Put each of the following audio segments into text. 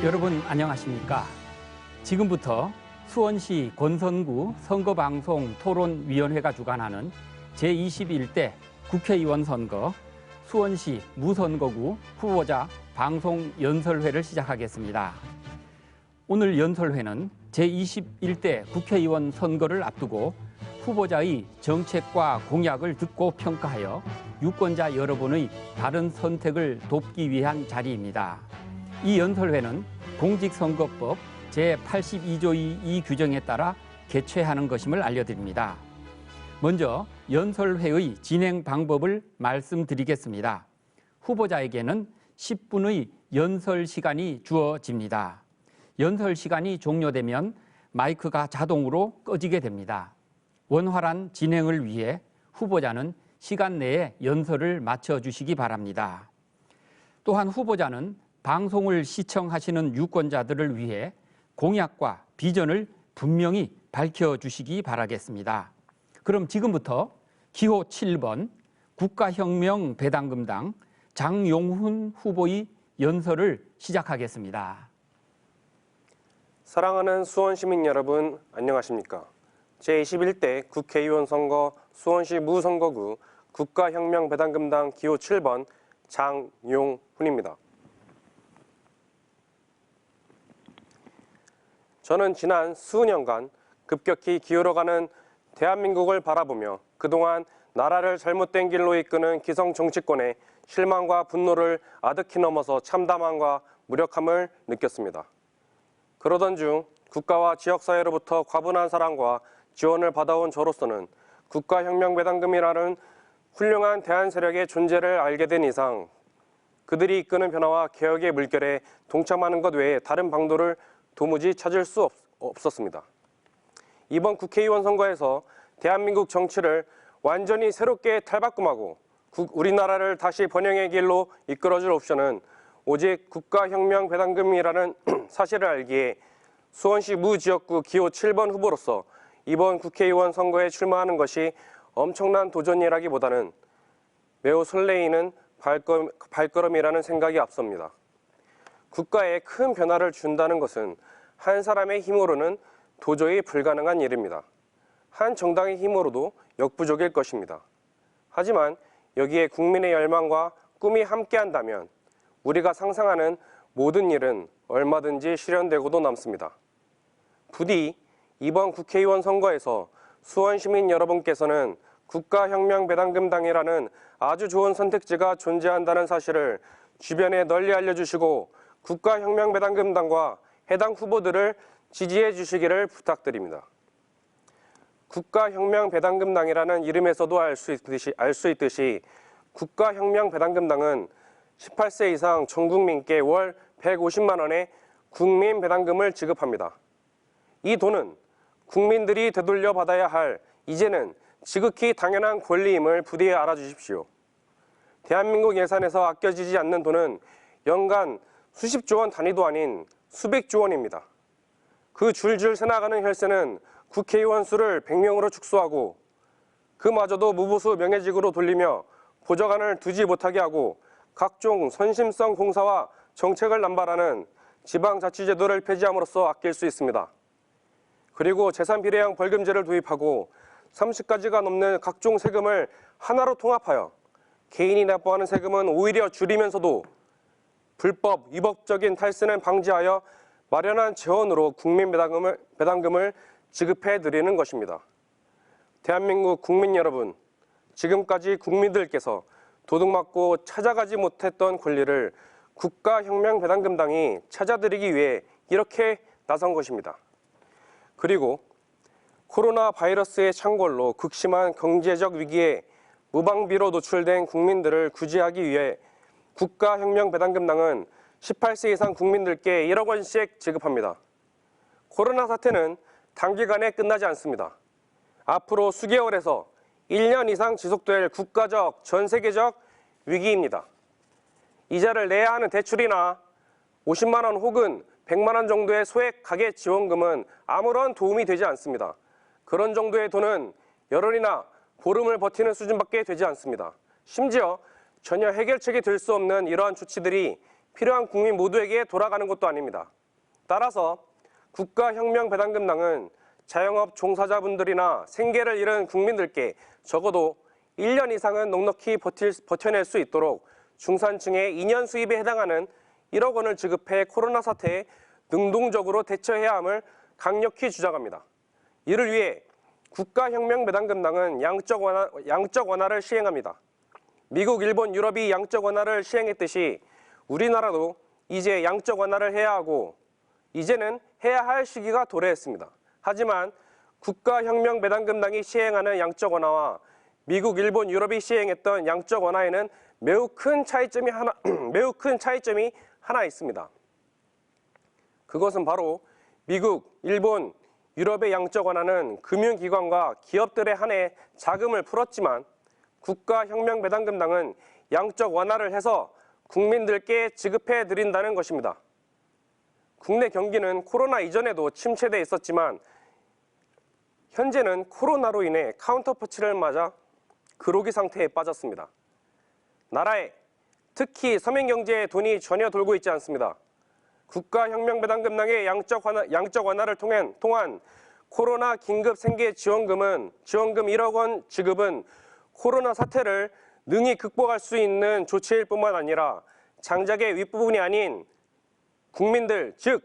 여러분 안녕하십니까? 지금부터 수원시 권선구 선거방송 토론위원회가 주관하는 제21대 국회의원 선거 수원시 무선거구 후보자 방송 연설회를 시작하겠습니다. 오늘 연설회는 제21대 국회의원 선거를 앞두고 후보자의 정책과 공약을 듣고 평가하여 유권자 여러분의 다른 선택을 돕기 위한 자리입니다. 이 연설회는 공직선거법 제82조 2 규정에 따라 개최하는 것임을 알려드립니다. 먼저 연설회의 진행 방법을 말씀드리겠습니다. 후보자에게는 10분의 연설 시간이 주어집니다. 연설 시간이 종료되면 마이크가 자동으로 꺼지게 됩니다. 원활한 진행을 위해 후보자는 시간 내에 연설을 마쳐주시기 바랍니다. 또한 후보자는 방송을 시청하시는 유권자들을 위해 공약과 비전을 분명히 밝혀주시기 바라겠습니다. 그럼 지금부터 기호 7번 국가혁명 배당금당 장용훈 후보의 연설을 시작하겠습니다. 사랑하는 수원시민 여러분 안녕하십니까? 제21대 국회의원 선거 수원시 무선거구 국가혁명 배당금당 기호 7번 장용훈입니다. 저는 지난 수년간 급격히 기울어가는 대한민국을 바라보며 그동안 나라를 잘못된 길로 이끄는 기성 정치권의 실망과 분노를 아득히 넘어서 참담함과 무력함을 느꼈습니다. 그러던 중 국가와 지역사회로부터 과분한 사랑과 지원을 받아온 저로서는 국가혁명배당금이라는 훌륭한 대안 세력의 존재를 알게 된 이상 그들이 이끄는 변화와 개혁의 물결에 동참하는 것 외에 다른 방도를 도무지 찾을 수 없었습니다. 이번 국회의원 선거에서 대한민국 정치를 완전히 새롭게 탈바꿈하고 우리나라를 다시 번영의 길로 이끌어줄 옵션은 오직 국가혁명 배당금이라는 사실을 알기에 수원시 무지역구 기호 7번 후보로서 이번 국회의원 선거에 출마하는 것이 엄청난 도전이라기보다는 매우 설레이는 발걸음이라는 생각이 앞섭니다. 국가에 큰 변화를 준다는 것은 한 사람의 힘으로는 도저히 불가능한 일입니다. 한 정당의 힘으로도 역부족일 것입니다. 하지만 여기에 국민의 열망과 꿈이 함께한다면 우리가 상상하는 모든 일은 얼마든지 실현되고도 남습니다. 부디 이번 국회의원 선거에서 수원시민 여러분께서는 국가혁명배당금당이라는 아주 좋은 선택지가 존재한다는 사실을 주변에 널리 알려주시고 국가혁명배당금당과 해당 후보들을 지지해 주시기를 부탁드립니다. 국가혁명배당금당이라는 이름에서도 알 수 있듯이 국가혁명배당금당은 18세 이상 전 국민께 월 150만 원의 국민배당금을 지급합니다. 이 돈은 국민들이 되돌려 받아야 할 이제는 지극히 당연한 권리임을 부디 알아주십시오. 대한민국 예산에서 아껴지지 않는 돈은 연간 수십조 원 단위도 아닌 수백조 원입니다. 그 줄줄 새나가는 혈세는 국회의원 수를 100명으로 축소하고 그마저도 무보수 명예직으로 돌리며 보좌관을 두지 못하게 하고 각종 선심성 공사와 정책을 남발하는 지방자치제도를 폐지함으로써 아낄 수 있습니다. 그리고 재산비례형 벌금제를 도입하고 30가지가 넘는 각종 세금을 하나로 통합하여 개인이 납부하는 세금은 오히려 줄이면서도 불법, 위법적인 탈세는 방지하여 마련한 재원으로 국민배당금을 지급해 드리는 것입니다. 대한민국 국민 여러분, 지금까지 국민들께서 도둑맞고 찾아가지 못했던 권리를 국가혁명배당금당이 찾아드리기 위해 이렇게 나선 것입니다. 그리고 코로나 바이러스의 창궐로 극심한 경제적 위기에 무방비로 노출된 국민들을 구제하기 위해 국가혁명배당금당은 18세 이상 국민들께 1억 원씩 지급합니다. 코로나 사태는 단기간에 끝나지 않습니다. 앞으로 수개월에서 1년 이상 지속될 국가적, 전 세계적 위기입니다. 이자를 내야 하는 대출이나 50만 원 혹은 100만 원 정도의 소액 가계 지원금은 아무런 도움이 되지 않습니다. 그런 정도의 돈은 열흘이나 보름을 버티는 수준밖에 되지 않습니다. 심지어 전혀 해결책이 될 수 없는 이러한 조치들이 필요한 국민 모두에게 돌아가는 것도 아닙니다. 따라서 국가혁명배당금당은 자영업 종사자분들이나 생계를 잃은 국민들께 적어도 1년 이상은 넉넉히 버텨낼 수 있도록 중산층의 2년 수입에 해당하는 1억 원을 지급해 코로나 사태에 능동적으로 대처해야 함을 강력히 주장합니다. 이를 위해 국가혁명배당금당은 양적 완화를 시행합니다. 미국, 일본, 유럽이 양적 완화를 시행했듯이 우리나라도 이제 양적 완화를 해야 하고 이제는 해야 할 시기가 도래했습니다. 하지만 국가혁명배당금당이 시행하는 양적 완화와 미국, 일본, 유럽이 시행했던 양적 완화에는 매우 큰 차이점이 하나 있습니다. 그것은 바로 미국, 일본, 유럽의 양적 완화는 금융기관과 기업들에 한해 자금을 풀었지만 국가혁명배당금당은 양적 완화를 해서 국민들께 지급해 드린다는 것입니다. 국내 경기는 코로나 이전에도 침체돼 있었지만 현재는 코로나로 인해 카운터펀치를 맞아 그로기 상태에 빠졌습니다. 나라에 특히 서민경제에 돈이 전혀 돌고 있지 않습니다. 국가혁명배당금당의 양적 완화를 통한 코로나 긴급 생계 지원금 1억 원 지급은 코로나 사태를 능히 극복할 수 있는 조치일 뿐만 아니라 장작의 윗부분이 아닌 국민들, 즉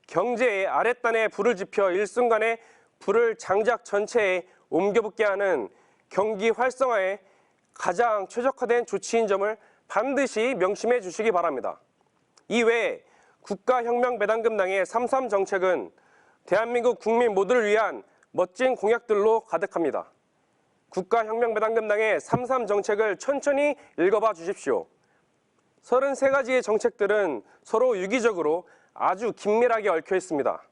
경제의 아랫단에 불을 지펴 일순간에 불을 장작 전체에 옮겨붙게 하는 경기 활성화에 가장 최적화된 조치인 점을 반드시 명심해 주시기 바랍니다. 이외에 국가혁명배당금당의 3.3 정책은 대한민국 국민 모두를 위한 멋진 공약들로 가득합니다. 국가혁명배당금당의 3.3 정책을 천천히 읽어봐 주십시오. 33가지의 정책들은 서로 유기적으로 아주 긴밀하게 얽혀 있습니다.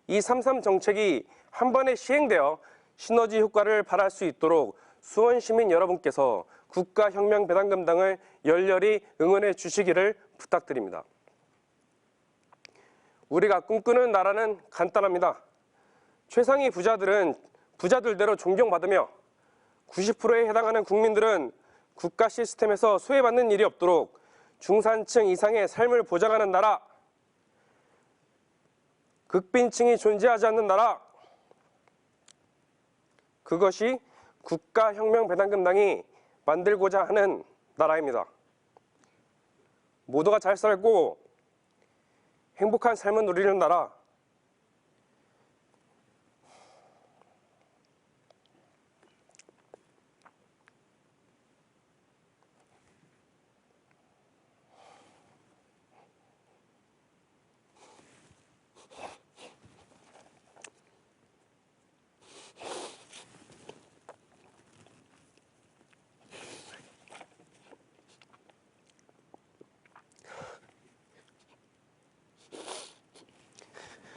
이 3.3 정책이 한 번에 시행되어 시너지 효과를 발할 수 있도록 수원 시민 여러분께서 국가혁명배당금당을 열렬히 응원해 주시기를 부탁드립니다. 우리가 꿈꾸는 나라는 간단합니다. 최상위 부자들대로 존경받으며 90%에 해당하는 국민들은 국가 시스템에서 소외받는 일이 없도록 중산층 이상의 삶을 보장하는 나라, 극빈층이 존재하지 않는 나라, 그것이 국가혁명배당금당이 만들고자 하는 나라입니다. 모두가 잘 살고 행복한 삶을 누리는 나라,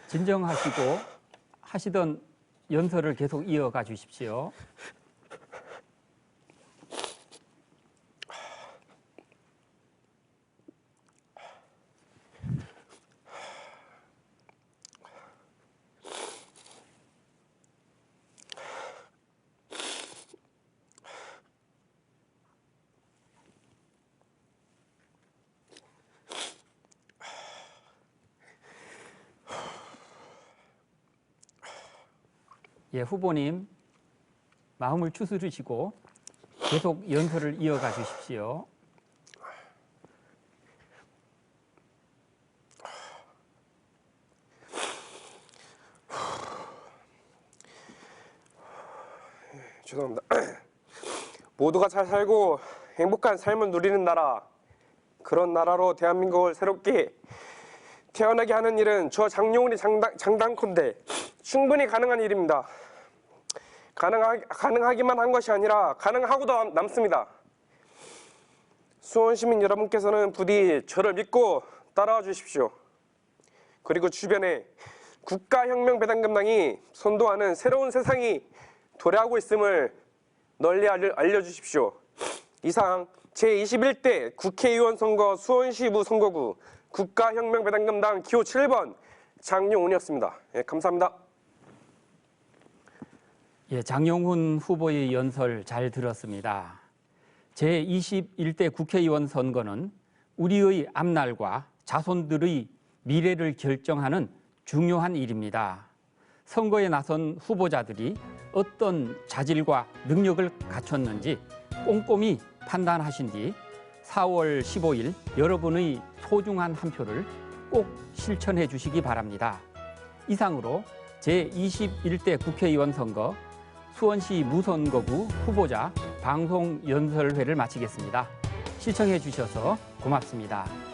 진정하시고 하시던 연설을 계속 이어가 주십시오. 예, 후보님 마음을 추스르시고 계속 연설을 이어가 주십시오. 죄송합니다. 모두가 잘 살고 행복한 삶을 누리는 나라, 그런 나라로 대한민국을 새롭게 태어나게 하는 일은 저 장용훈이 장단컨대 충분히 가능한 일입니다. 가능하기만 한 것이 아니라 가능하고도 남습니다. 수원 시민 여러분께서는 부디 저를 믿고 따라와 주십시오. 그리고 주변에 국가혁명배당금당이 선도하는 새로운 세상이 도래하고 있음을 널리 알려주십시오. 이상 제21대 국회의원 선거 수원시부 선거구 국가혁명배당금당 기호 7번 장용훈이었습니다. 예, 감사합니다. 예, 장용훈 후보의 연설 잘 들었습니다. 제21대 국회의원 선거는 우리의 앞날과 자손들의 미래를 결정하는 중요한 일입니다. 선거에 나선 후보자들이 어떤 자질과 능력을 갖췄는지 꼼꼼히 판단하신 뒤 4월 15일 여러분의 소중한 한 표를 꼭 실천해 주시기 바랍니다. 이상으로 제21대 국회의원 선거 수원시 무선거구 후보자 방송 연설회를 마치겠습니다. 시청해 주셔서 고맙습니다.